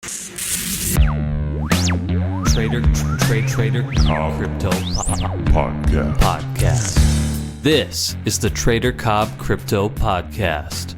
Trader Cobb Crypto Podcast. This is the Trader Cobb Crypto Podcast.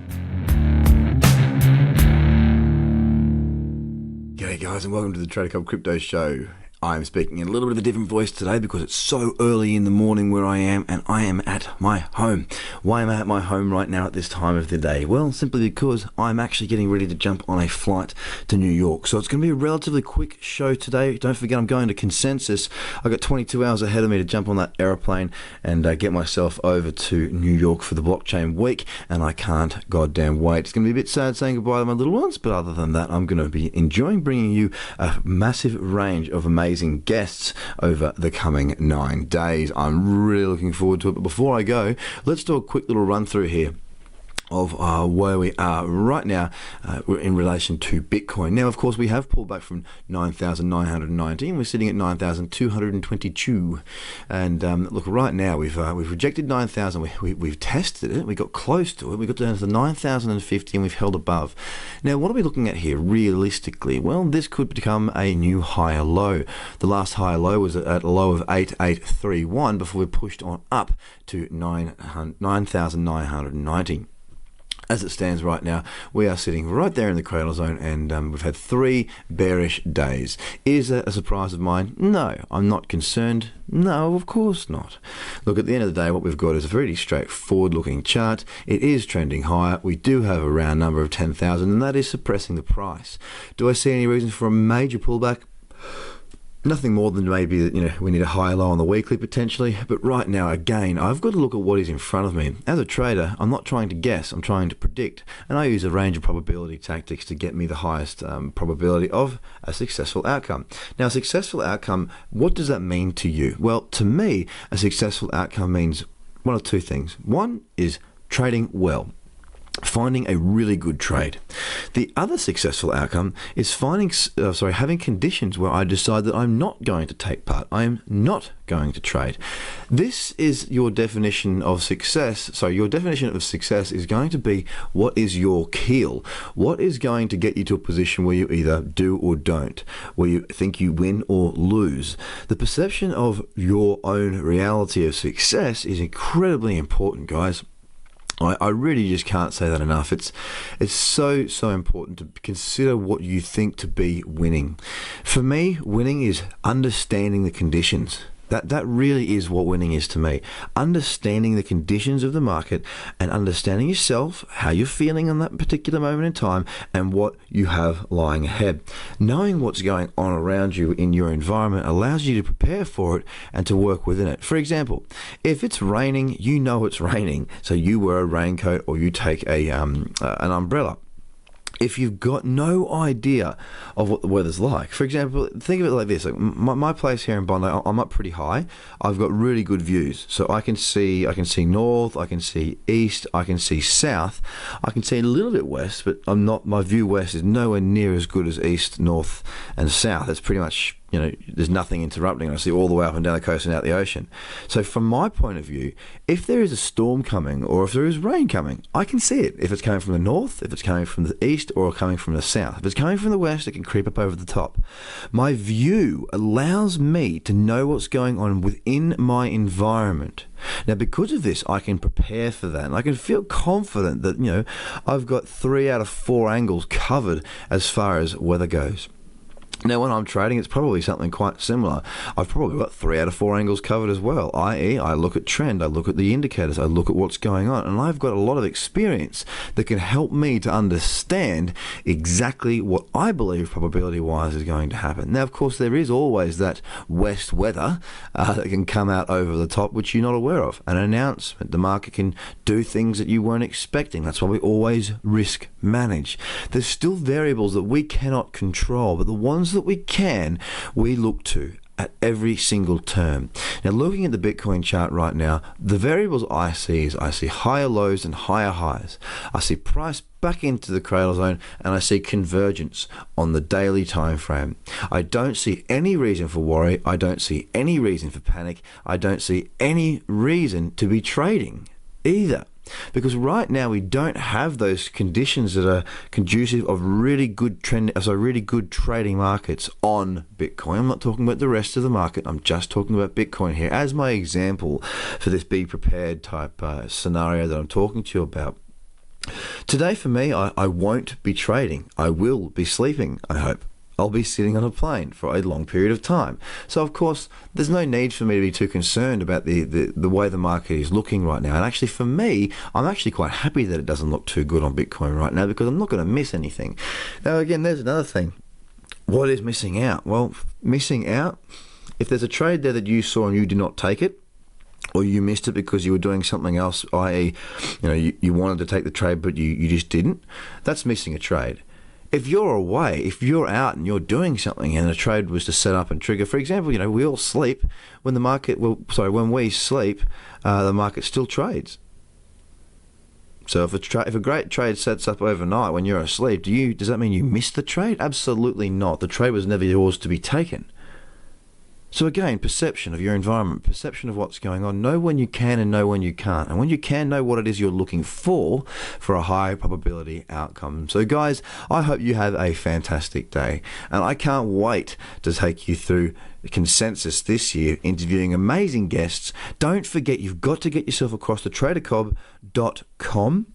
G'day guys, and welcome to the Trader Cobb Crypto Show. I'm speaking in a little bit of a different voice today because it's so early in the morning where I am, and I am at my home. Why am I at my home right now at this time of the day? Well, simply because I'm actually getting ready to jump on a flight to New York. So it's going to be a relatively quick show today. Don't forget, I'm going to Consensus. I've got 22 hours ahead of me to jump on that aeroplane and get myself over to New York for the blockchain week, and I can't goddamn wait. It's going to be a bit sad saying goodbye to my little ones, but other than that, I'm going to be enjoying bringing you a massive range of amazing guests over the coming 9 days. I'm really looking forward to it. But before I go, let's do a quick little run through here of where we are right now in relation to Bitcoin. Now, of course, we have pulled back from 9,919. We're sitting at 9,222. And look, right now we've rejected 9,000. We've tested it. We got close to it. We got down to 9,050, and we've held above. Now, what are we looking at here realistically? Well, this could become a new higher low. The last higher low was at a low of 8,831 before we pushed on up to 9,990. As it stands right now, we are sitting right there in the cradle zone, and we've had 3 bearish days. Is that a surprise of mine? No, I'm not concerned. No, of course not. Look, at the end of the day, what we've got is a very straightforward looking chart. It is trending higher. We do have a round number of 10,000, and that is suppressing the price. Do I see any reason for a major pullback? Nothing more than maybe that, we need a higher low on the weekly potentially. But right now, again, I've got to look at what is in front of me. As a trader, I'm not trying to guess, I'm trying to predict. And I use a range of probability tactics to get me the highest probability of a successful outcome. Now, a successful outcome, what does that mean to you? Well, to me, a successful outcome means one of two things. One is trading well. Finding a really good trade. The other successful outcome is having conditions where I decide that I'm not going to take part. I am not going to trade. This is your definition of success. So your definition of success is going to be what is your keel? What is going to get you to a position where you either do or don't, where you think you win or lose? The perception of your own reality of success is incredibly important, guys. I really just can't say that enough. It's so important to consider what you think to be winning. For me, winning is understanding the conditions. That really is what winning is to me. Understanding the conditions of the market and understanding yourself, how you're feeling on that particular moment in time, and what you have lying ahead. Knowing what's going on around you in your environment allows you to prepare for it and to work within it. For example, if it's raining, you know it's raining, so you wear a raincoat or you take an umbrella. If you've got no idea of what the weather's like, for example, think of it like this. Like my place here in Bondi, I'm up pretty high. I've got really good views. So I can see north, I can see east, I can see south. I can see a little bit west, but my view west is nowhere near as good as east, north, and south. It's pretty much, there's nothing interrupting. I see all the way up and down the coast and out the ocean. So from my point of view, if there is a storm coming or if there is rain coming, I can see it. If it's coming from the north, if it's coming from the east, or coming from the south. If it's coming from the west, it can creep up over the top. My view allows me to know what's going on within my environment. Now, because of this, I can prepare for that, and I can feel confident that, I've got 3 out of 4 angles covered as far as weather goes. Now, when I'm trading, it's probably something quite similar. I've probably got 3 out of 4 angles covered as well, i.e. I look at trend, I look at the indicators, I look at what's going on, and I've got a lot of experience that can help me to understand exactly what I believe probability-wise is going to happen. Now, of course, there is always that west weather that can come out over the top, which you're not aware of. An announcement, the market can do things that you weren't expecting. That's why we always risk manage. There's still variables that we cannot control, but the ones that we can, we look to at every single term. Now, looking at the Bitcoin chart right now, the variables I see is I see higher lows and higher highs. I see price back into the cradle zone, and I see convergence on the daily time frame. I don't see any reason for worry. I don't see any reason for panic. I don't see any reason to be trading either. Because right now we don't have those conditions that are conducive of really good trading markets on Bitcoin. I'm not talking about the rest of the market. I'm just talking about Bitcoin here as my example for this be prepared type scenario that I'm talking to you about. Today for me, I won't be trading. I will be sleeping, I hope. I'll be sitting on a plane for a long period of time. So, of course, there's no need for me to be too concerned about the way the market is looking right now. And actually, for me, I'm actually quite happy that it doesn't look too good on Bitcoin right now because I'm not going to miss anything. Now, again, there's another thing. What is missing out? Well, missing out, if there's a trade there that you saw and you did not take it, or you missed it because you were doing something else, i.e., you wanted to take the trade but you just didn't, that's missing a trade. If you're away, if you're out and you're doing something and a trade was to set up and trigger, for example, we all sleep when when we sleep, the market still trades. So if a great trade sets up overnight when you're asleep, does that mean you missed the trade? Absolutely not. The trade was never yours to be taken. So again, perception of your environment, perception of what's going on. Know when you can and know when you can't. And when you can, know what it is you're looking for a high probability outcome. So guys, I hope you have a fantastic day. And I can't wait to take you through the consensus this year, interviewing amazing guests. Don't forget, you've got to get yourself across to tradercobb.com.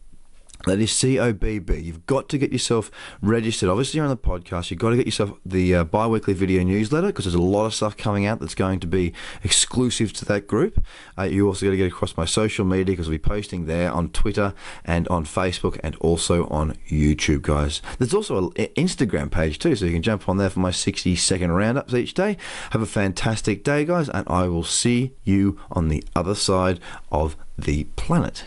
That is COBB. You've got to get yourself registered. Obviously, you're on the podcast. You've got to get yourself the bi-weekly video newsletter because there's a lot of stuff coming out that's going to be exclusive to that group. You also got to get across my social media because we'll be posting there on Twitter and on Facebook and also on YouTube, guys. There's also an Instagram page too, so you can jump on there for my 60-second roundups each day. Have a fantastic day, guys, and I will see you on the other side of the planet.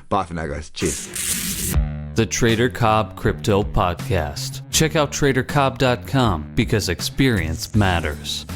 Bye for now, guys. Cheers. The Trader Cobb Crypto Podcast. Check out tradercobb.com because experience matters.